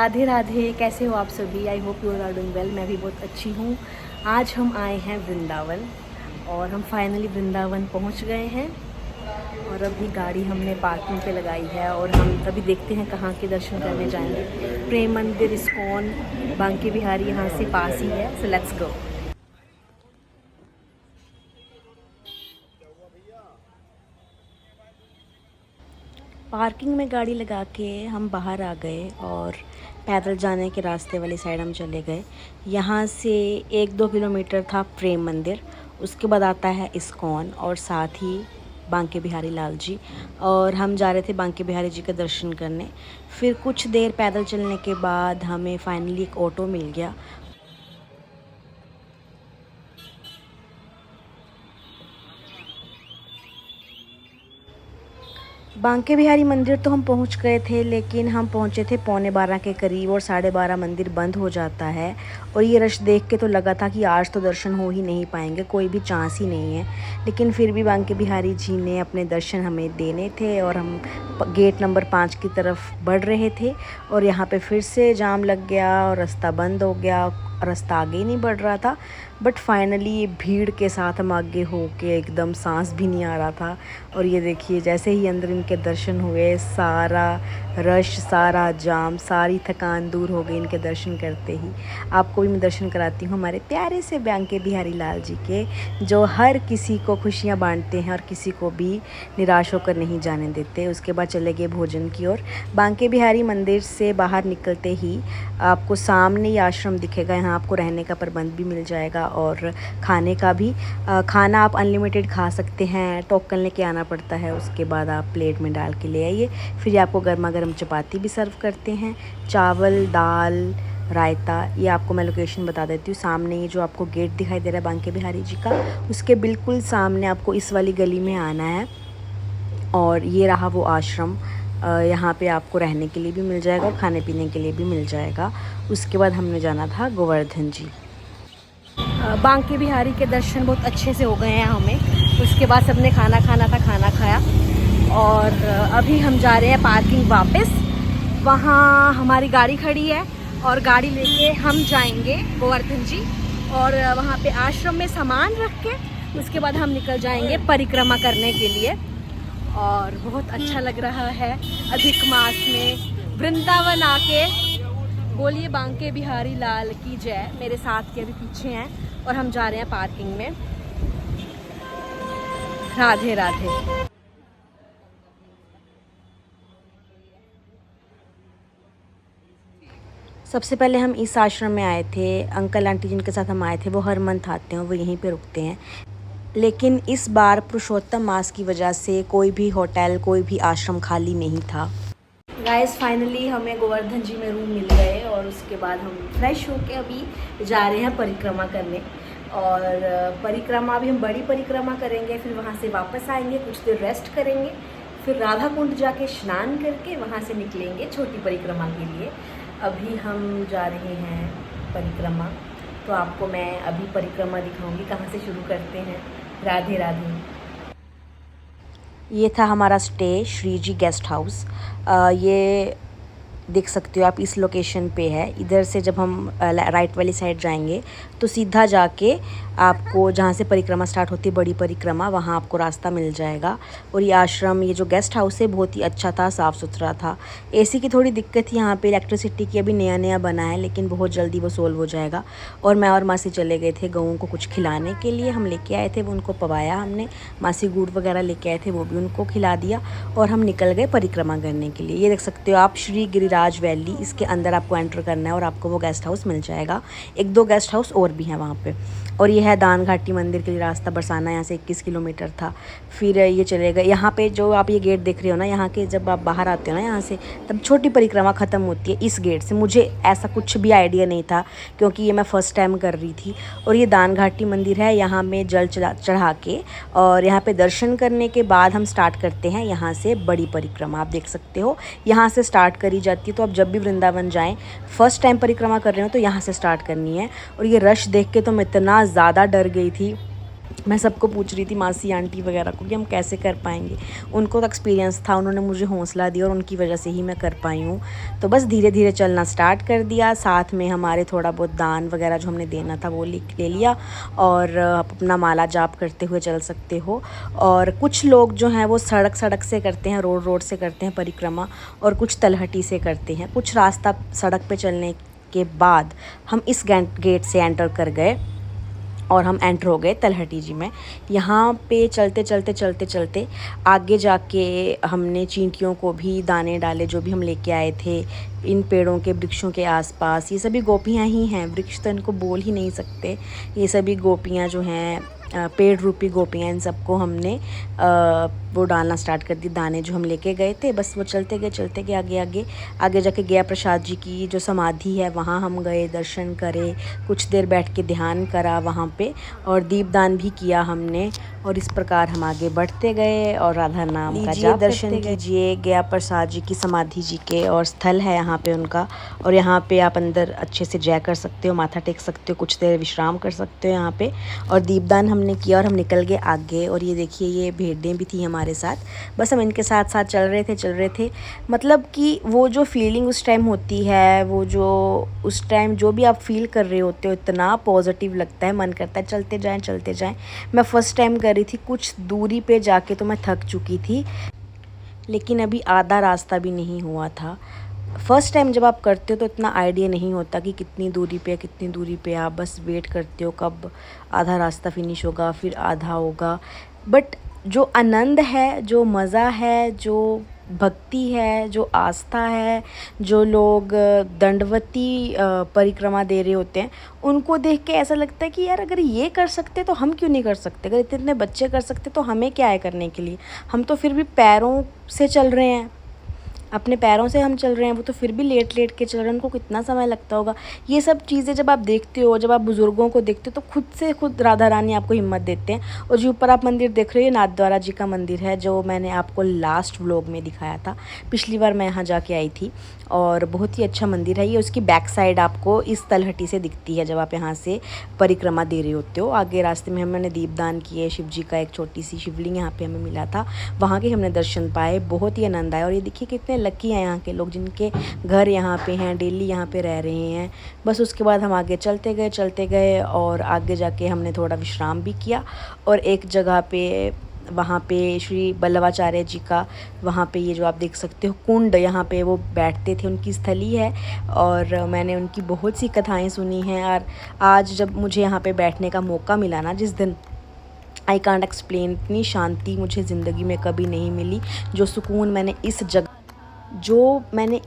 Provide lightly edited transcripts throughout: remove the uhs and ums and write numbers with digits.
राधे राधे। कैसे हो आप सभी? I hope you are doing well. मैं भी बहुत अच्छी हूँ। आज हम आए हैं वृंदावन और हम फाइनली वृंदावन पहुँच गए हैं और अभी गाड़ी हमने पार्किंग पे लगाई है और हम अभी देखते हैं कहाँ के दर्शन करने जाएंगे। प्रेम मंदिर, इस्कॉन, बांके बिहारी यहाँ से पास ही है। So let's go. पार्किंग में गाड़ी लगा के हम बाहर आ गए और पैदल जाने के रास्ते वाली साइड हम चले गए। यहाँ से 1-2 किलोमीटर था प्रेम मंदिर, उसके बाद आता है इस्कॉन और साथ ही बांके बिहारी लाल जी। और हम जा रहे थे बांके बिहारी जी का दर्शन करने। फिर कुछ देर पैदल चलने के बाद हमें फाइनली एक ऑटो मिल गया। बांके बिहारी मंदिर तो हम पहुंच गए थे, लेकिन हम पहुंचे थे 11:15 के करीब और 12:30 मंदिर बंद हो जाता है। और ये रश देख के तो लगा था कि आज तो दर्शन हो ही नहीं पाएंगे, कोई भी चांस ही नहीं है। लेकिन फिर भी बांके बिहारी जी ने अपने दर्शन हमें देने थे और हम गेट नंबर 5 की तरफ बढ़ रहे थे और यहाँ पे फिर से जाम लग गया और रास्ता बंद हो गया। रास्ता आगे ही नहीं बढ़ रहा था। बट फाइनली ये भीड़ के साथ हम आगे हो के एकदम सांस भी नहीं आ रहा था। और ये देखिए, जैसे ही अंदर इनके दर्शन हुए, सारा रश, सारा जाम, सारी थकान दूर हो गई इनके दर्शन करते ही। आपको भी मैं दर्शन कराती हूँ हमारे प्यारे से बांके बिहारी लाल जी के, जो हर किसी को खुशियाँ बांटते हैं और किसी को भी निराश होकर नहीं जाने देते। उसके बाद चले गए भोजन की ओर। बांके बिहारी मंदिर से बाहर निकलते ही आपको सामने ही आश्रम दिखेगा। यहाँ आपको रहने का प्रबंध भी मिल जाएगा और खाने का भी। खाना आप अनलिमिटेड खा सकते हैं, टोकन लेके आना पड़ता है। उसके बाद आप प्लेट में डाल के ले आइए। फिर आपको गर्मा गर्म चपाती भी सर्व करते हैं, चावल, दाल, रायता। ये आपको मैं लोकेशन बता देती हूँ। सामने ये जो आपको गेट दिखाई दे रहा है बांके बिहारी जी का, उसके बिल्कुल सामने आपको इस वाली गली में आना है। और ये रहा वो आश्रम। यहाँ पे आपको रहने के लिए भी मिल जाएगा और खाने पीने के लिए भी मिल जाएगा। उसके बाद हमने जाना था गोवर्धन जी। बांके बिहारी के दर्शन बहुत अच्छे से हो गए हैं हमें। उसके बाद सबने खाना खाना था, खाना खाया और अभी हम जा रहे हैं पार्किंग वापस। वहाँ हमारी गाड़ी खड़ी है और गाड़ी लेके हम जाएंगे गोवर्धन जी और वहाँ पे आश्रम में सामान रख के उसके बाद हम निकल जाएंगे परिक्रमा करने के लिए। और बहुत अच्छा लग रहा है अधिक मास में वृंदावन आके। बोलिए बांके बिहारी लाल की जय। मेरे साथ के अभी पीछे हैं और हम जा रहे हैं पार्किंग में। राधे राधे। सबसे पहले हम इस आश्रम में आए थे। अंकल आंटी जिनके साथ हम आए थे वो हर मंथ आते हैं, वो यहीं पे रुकते हैं। लेकिन इस बार पुरुषोत्तम मास की वजह से कोई भी होटल, कोई भी आश्रम खाली नहीं था। गाइस, फाइनली हमें गोवर्धन जी में रूम मिल गए और उसके बाद हम फ्रेश होके अभी जा रहे हैं परिक्रमा करने। और परिक्रमा भी हम बड़ी परिक्रमा करेंगे, फिर वहाँ से वापस आएंगे, कुछ देर रेस्ट करेंगे, फिर राधा कुंड जाके स्नान करके वहाँ से निकलेंगे छोटी परिक्रमा के लिए। अभी हम जा रहे हैं परिक्रमा, तो आपको मैं अभी परिक्रमा दिखाऊंगी कहाँ से शुरू करते हैं। राधे राधे। ये था हमारा स्टे, श्री जी गेस्ट हाउस। ये देख सकते हो आप, इस लोकेशन पे है। इधर से जब हम राइट वाली साइड जाएंगे तो सीधा जाके आपको जहाँ से परिक्रमा स्टार्ट होती है, बड़ी परिक्रमा, वहाँ आपको रास्ता मिल जाएगा। और ये आश्रम, ये जो गेस्ट हाउस है, बहुत ही अच्छा था, साफ़ सुथरा था। एसी की थोड़ी दिक्कत थी यहाँ पे, इलेक्ट्रिसिटी की अभी नया नया बना है, लेकिन बहुत जल्दी वो सोल्व हो जाएगा। और मैं और मासी चले गए थे गऊँ को कुछ खिलाने के लिए। हम लेके आए थे, वो उनको पवाया हमने। मासी गुड़ वगैरह लेके आए थे, वो भी उनको खिला दिया और हम निकल गए परिक्रमा करने के लिए। ये देख सकते हो आप, श्री गिरिराज वैली, इसके अंदर आपको एंटर करना है और आपको वो गेस्ट हाउस मिल जाएगा। 1-2 गेस्ट हाउस और भी हैं वहाँ पे। और ये है दान घाटी मंदिर के लिए रास्ता। बरसाना यहाँ से 21 किलोमीटर था। फिर ये चले गए यहाँ पे, जो आप ये गेट देख रहे हो ना, यहाँ के जब आप बाहर आते हो ना यहाँ से, तब छोटी परिक्रमा ख़त्म होती है इस गेट से। मुझे ऐसा कुछ भी आइडिया नहीं था क्योंकि ये मैं फ़र्स्ट टाइम कर रही थी। और ये दान घाटी मंदिर है, यहाँ में जल चढ़ा के और यहाँ पे दर्शन करने के बाद हम स्टार्ट करते हैं यहाँ से बड़ी परिक्रमा। आप देख सकते हो यहाँ से स्टार्ट करी जाती है। तो आप जब भी वृंदावन जाएँ, फ़र्स्ट टाइम परिक्रमा कर रहे हो तो यहाँ से स्टार्ट करनी है। और ये रश देख के तो मैं इतना ज़्यादा डर गई थी मैं सबको पूछ रही थी, मासी आंटी वगैरह को, कि हम कैसे कर पाएंगे। उनको तो एक्सपीरियंस था, उन्होंने मुझे हौसला दिया और उनकी वजह से ही मैं कर पाई हूँ। तो बस धीरे धीरे चलना स्टार्ट कर दिया। साथ में हमारे थोड़ा बहुत दान वगैरह जो हमने देना था वो ले लिया, और आप अपना माला जाप करते हुए चल सकते हो। और कुछ लोग जो हैं वो सड़क सड़क से करते हैं, रोड रोड से करते हैं परिक्रमा, और कुछ तलहटी से करते हैं। कुछ रास्ता सड़क पे चलने के बाद हम इस गेट से एंटर कर गए और हम एंटर हो गए तलहटी जी में। यहाँ पे चलते चलते चलते चलते आगे जाके हमने चींटियों को भी दाने डाले जो भी हम लेके आए थे इन पेड़ों के, वृक्षों के आसपास। ये सभी गोपियाँ ही हैं, वृक्ष तो इनको बोल ही नहीं सकते। ये सभी गोपियाँ जो हैं, पेड़ रूपी गोपियाँ, इन सबको हमने वो डालना स्टार्ट कर दी, दाने जो हम लेके गए थे। बस वो चलते गए आगे आगे आगे जाके गया प्रसाद जी की जो समाधि है वहाँ हम गए, दर्शन करे, कुछ देर बैठ के ध्यान करा वहाँ पे, और दीपदान भी किया हमने। और इस प्रकार हम आगे बढ़ते गए और राधा नाम का जाप दर्शन कीजिए गया प्रसाद जी की समाधि जी के, और स्थल है यहाँ पे उनका। और यहाँ पे आप अंदर अच्छे से जय कर सकते हो, माथा टेक सकते हो, कुछ देर विश्राम कर सकते हो यहाँ पे। और दीपदान हमने किया और हम निकल गए आगे। और ये देखिए, ये भेड़ें भी थी हमारे साथ। बस हम इनके साथ साथ चल रहे थे। मतलब कि वो जो फीलिंग उस टाइम होती है, वो जो उस टाइम जो भी आप फील कर रहे होते हो, इतना पॉजिटिव लगता है, मन करता है चलते जाएं। मैं फ़र्स्ट टाइम कर रही थी, कुछ दूरी पे जाके तो मैं थक चुकी थी, लेकिन अभी आधा रास्ता भी नहीं हुआ था। फ़र्स्ट टाइम जब आप करते हो तो इतना आइडिया नहीं होता कि कितनी दूरी पे आप बस वेट करते हो कब आधा रास्ता फिनिश होगा, फिर आधा होगा। बट जो आनंद है, जो मज़ा है, जो भक्ति है, जो आस्था है, जो लोग दंडवती परिक्रमा दे रहे होते हैं, उनको देख के ऐसा लगता है कि यार अगर ये कर सकते तो हम क्यों नहीं कर सकते। अगर इतने इतने बच्चे कर सकते तो हमें क्या है करने के लिए। हम तो फिर भी पैरों से चल रहे हैं, अपने पैरों से हम चल रहे हैं, वो तो फिर भी लेट के चल रहे हैं, उनको कितना समय लगता होगा। ये सब चीज़ें जब आप देखते हो, जब आप बुज़ुर्गों को देखते हो, तो खुद से खुद राधा रानी आपको हिम्मत देते हैं। और जो ऊपर आप मंदिर देख रहे हो, ये नाथद्वारा जी का मंदिर है, जो मैंने आपको लास्ट व्लॉग में दिखाया था। पिछली बार मैं यहाँ जाके आई थी, और बहुत ही अच्छा मंदिर है ये। उसकी बैक साइड आपको इस तलहटी से दिखती है जब आप यहाँ से परिक्रमा दे रहे होते हो। आगे रास्ते में हमने दीपदान किए, शिव जी का एक छोटी सी शिवलिंग यहाँ पे हमें मिला था, वहाँ के हमने दर्शन पाए, बहुत ही आनंद आया। और ये देखिए कितने लकी हैं यहाँ के लोग, जिनके घर यहाँ पे हैं, डेली यहाँ पे रह रहे हैं। बस उसके बाद हम आगे चलते गए और आगे जाके हमने थोड़ा विश्राम भी किया। और एक जगह पे, वहाँ पे श्री बल्लभाचार्य जी का, वहाँ पे ये जो आप देख सकते हो कुंड, यहाँ पे वो बैठते थे, उनकी स्थली है। और मैंने उनकी बहुत सी कथाएं सुनी हैं। और आज जब मुझे यहाँ पे बैठने का मौका मिला ना, जिस दिन, आई कांट एक्सप्लेन, इतनी शांति मुझे ज़िंदगी में कभी नहीं मिली। जो सुकून मैंने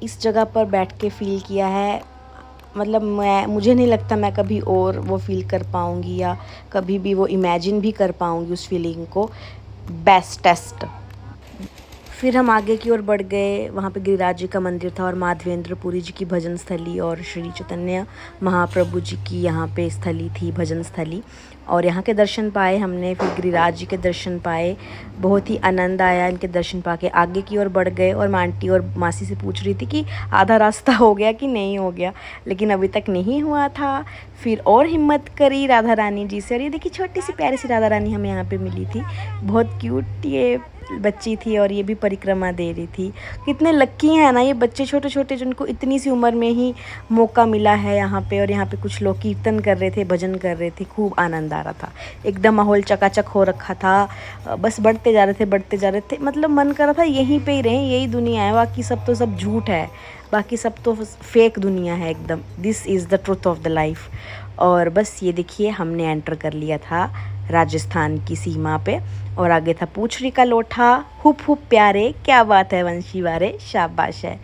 इस जगह पर बैठ के फ़ील किया है, मतलब मुझे नहीं लगता मैं कभी और वो फ़ील कर पाऊँगी, या कभी भी वो इमेजिन भी कर पाऊँगी उस फीलिंग को। बेस्टेस्ट। फिर हम आगे की ओर बढ़ गए, वहाँ पे गिरिराज जी का मंदिर था, और माधवेंद्र पुरी जी की भजन स्थली, और श्री चैतन्य महाप्रभु जी की यहाँ पे स्थली थी, भजन स्थली। और यहाँ के दर्शन पाए हमने, फिर गिरिराज जी के दर्शन पाए, बहुत ही आनंद आया इनके दर्शन पाके। आगे की ओर बढ़ गए, और मैं आंटी और मासी से पूछ रही थी कि आधा रास्ता हो गया कि नहीं हो गया, लेकिन अभी तक नहीं हुआ था। फिर और हिम्मत करी राधा रानी जी से, और ये देखिए छोटी सी प्यारी सी राधा रानी हमें यहाँ पे मिली थी, बहुत क्यूट ये बच्ची थी, और ये भी परिक्रमा दे रही थी। कितने लक्की हैं ना ये बच्चे, छोटे छोटे, जिनको इतनी सी उम्र में ही मौका मिला है यहाँ पे। और यहाँ पे कुछ लोग कीर्तन कर रहे थे, भजन कर रहे थे, खूब आनंद आ रहा था, एकदम माहौल चकाचक हो रखा था। बस बढ़ते जा रहे थे, मतलब मन कर रहा था यहीं पे ही रहें, यही दुनिया है, बाकी सब तो सब झूठ है, बाकी सब तो फेक दुनिया है एकदम। This is the truth of the life. और बस ये देखिए, हमने एंटर कर लिया था राजस्थान की सीमा पे, और आगे था पूछरी का लोठा, हुप हुप प्यारे, क्या बात है वंशी वारे, शाबाश है।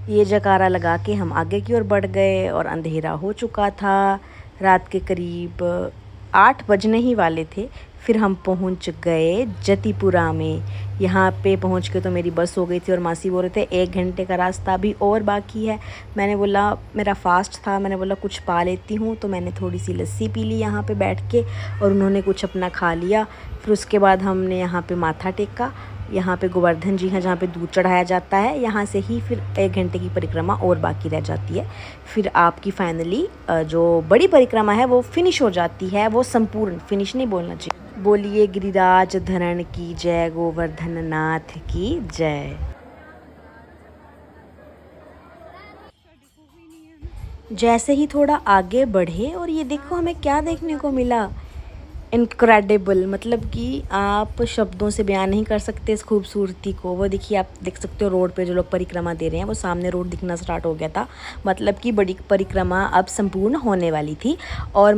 ये जकारा लगा के हम आगे की ओर बढ़ गए, और अंधेरा हो चुका था, रात के करीब 8 बजने ही वाले थे। फिर हम पहुंच गए जतीपुरा में। यहाँ पे पहुँच के तो मेरी बस हो गई थी, और मासी बोल रहे थे 1 घंटे का रास्ता भी और बाकी है। मैंने बोला, मेरा फास्ट था, मैंने बोला कुछ पा लेती हूँ, तो मैंने थोड़ी सी लस्सी पी ली यहाँ पे बैठ के, और उन्होंने कुछ अपना खा लिया। फिर उसके बाद हमने यहाँ पे माथा टेका, यहाँ पे गोवर्धन जी हैं जहाँ पे दूध चढ़ाया जाता है। यहाँ से ही फिर 1 घंटे की परिक्रमा और बाकी रह जाती है। फिर आपकी फाइनली जो बड़ी परिक्रमा है वो फिनिश हो जाती है, वो संपूर्ण, फिनिश नहीं बोलना चाहिए। बोलिए गिरिराज धरण की जय, गोवर्धन नाथ की जय। जैसे ही थोड़ा आगे बढ़े और ये देखो हमें क्या देखने को मिला, इनक्रेडिबल, मतलब कि आप शब्दों से बयान नहीं कर सकते इस खूबसूरती को। वो देखिए, आप देख सकते हो रोड पे जो लोग परिक्रमा दे रहे हैं, वो सामने रोड दिखना स्टार्ट हो गया था, मतलब कि बड़ी परिक्रमा अब संपूर्ण होने वाली थी। और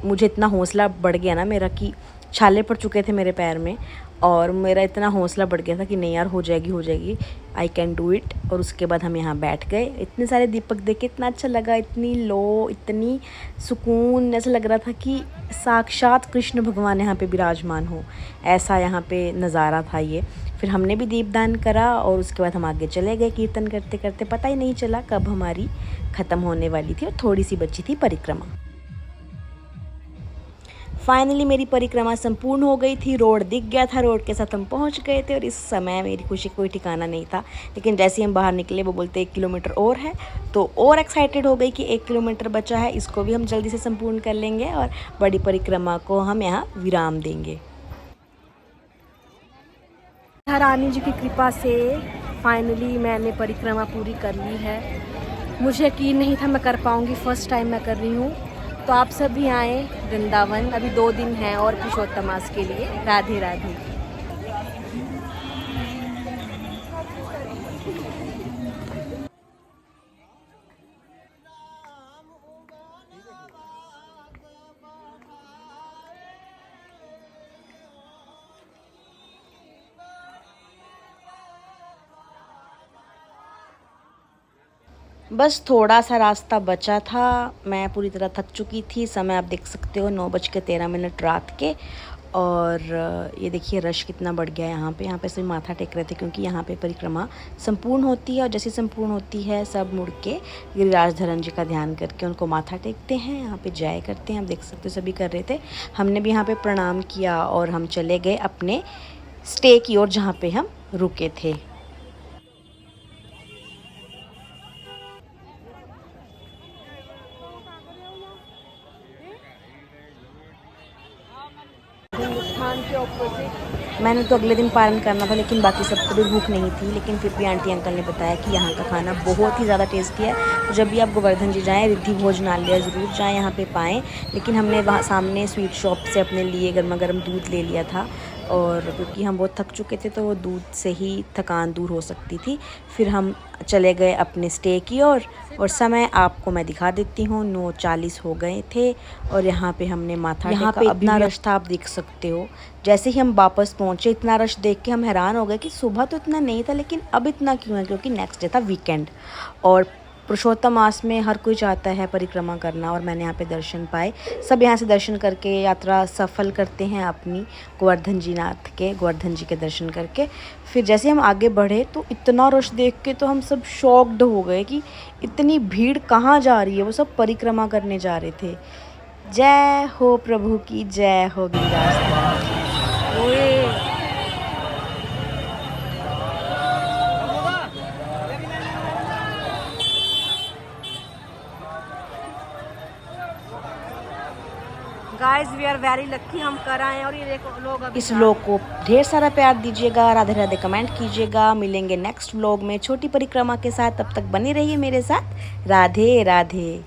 मुझे इतना हौसला बढ़ गया ना मेरा कि छाले पड़ चुके थे मेरे पैर में, और मेरा इतना हौसला बढ़ गया था कि नहीं यार, हो जाएगी, आई कैन डू इट। और उसके बाद हम यहाँ बैठ गए। इतने सारे दीपक देख के इतना अच्छा लगा, इतनी लो, इतनी सुकून, ऐसा लग रहा था कि साक्षात कृष्ण भगवान यहाँ पे विराजमान हो, ऐसा यहाँ पे नज़ारा था ये। फिर हमने भी दीपदान करा और उसके बाद हम आगे चले गए कीर्तन करते करते। पता ही नहीं चला कब हमारी ख़त्म होने वाली थी और थोड़ी सी बची थी परिक्रमा। फाइनली मेरी परिक्रमा संपूर्ण हो गई थी, रोड दिख गया था, रोड के साथ हम पहुंच गए थे। और इस समय मेरी खुशी कोई ठिकाना नहीं था, लेकिन जैसे ही हम बाहर निकले वो बोलते 1 किलोमीटर और है, तो और एक्साइटेड हो गई कि 1 किलोमीटर बचा है, इसको भी हम जल्दी से संपूर्ण कर लेंगे और बड़ी परिक्रमा को हम यहाँ विराम देंगे। रानी जी की कृपा से फाइनली मैंने परिक्रमा पूरी कर ली है। मुझे यकीन नहीं था मैं कर पाऊँगी, फर्स्ट टाइम मैं कर रही हूँ। तो आप सब भी आएँ वृंदावन, अभी 2 दिन हैं और पुरुषोत्तम मास के लिए। राधे राधे। बस थोड़ा सा रास्ता बचा था, मैं पूरी तरह थक चुकी थी। समय आप देख सकते हो 9:13 रात के। और ये देखिए रश कितना बढ़ गया है यहाँ पे सभी माथा टेक रहे थे, क्योंकि यहाँ पे परिक्रमा संपूर्ण होती है। और जैसे संपूर्ण होती है सब मुड़ के गिरिराज धरण जी का ध्यान करके उनको माथा टेकते हैं, यहाँ पे जय करते हैं। आप देख सकते हो सभी कर रहे थे, हमने भी यहाँ पे प्रणाम किया और हम चले गए अपने स्टे की ओर जहाँ पे हम रुके थे। मैंने तो अगले दिन पालन करना था, लेकिन बाकी सबको भी भूख नहीं थी। लेकिन फिर भी आंटी अंकल ने बताया कि यहाँ का खाना बहुत ही ज़्यादा टेस्टी है, तो जब भी आप गोवर्धन जी जाएँ, रिद्धि भोजनालय ज़रूर जाएँ, यहाँ पे पाएँ। लेकिन हमने वहाँ सामने स्वीट शॉप से अपने लिए गर्मा गर्म दूध ले लिया था, और क्योंकि हम बहुत थक चुके थे तो वो दूध से ही थकान दूर हो सकती थी। फिर हम चले गए अपने स्टे की ओर, और समय आपको मैं दिखा देती हूँ, 9:40 हो गए थे। और यहाँ पे हमने माथा टेका। यहाँ पे इतना रश था, आप देख सकते हो। जैसे ही हम वापस पहुँचे, इतना रश देख के हम हैरान हो गए कि सुबह तो इतना नहीं था, लेकिन अब इतना क्यों है, क्योंकि नेक्स्ट डे था वीकेंड। और पुरुषोत्तम मास में हर कोई चाहता है परिक्रमा करना, और मैंने यहाँ पे दर्शन पाए। सब यहाँ से दर्शन करके यात्रा सफल करते हैं अपनी, गोवर्धन जी के दर्शन करके। फिर जैसे हम आगे बढ़े तो इतना रश देख के तो हम सब शॉक्ड हो गए कि इतनी भीड़ कहाँ जा रही है। वो सब परिक्रमा करने जा रहे थे। जय हो प्रभु की, जय हो Giriraj. Guys we are very lucky, हम कर आए हैं। और ये देखो लोग अभी इस व्लॉग को ढेर सारा प्यार दीजिएगा, राधे राधे कमेंट कीजिएगा। मिलेंगे नेक्स्ट व्लॉग में छोटी परिक्रमा के साथ, तब तक बने रहिए मेरे साथ। राधे राधे।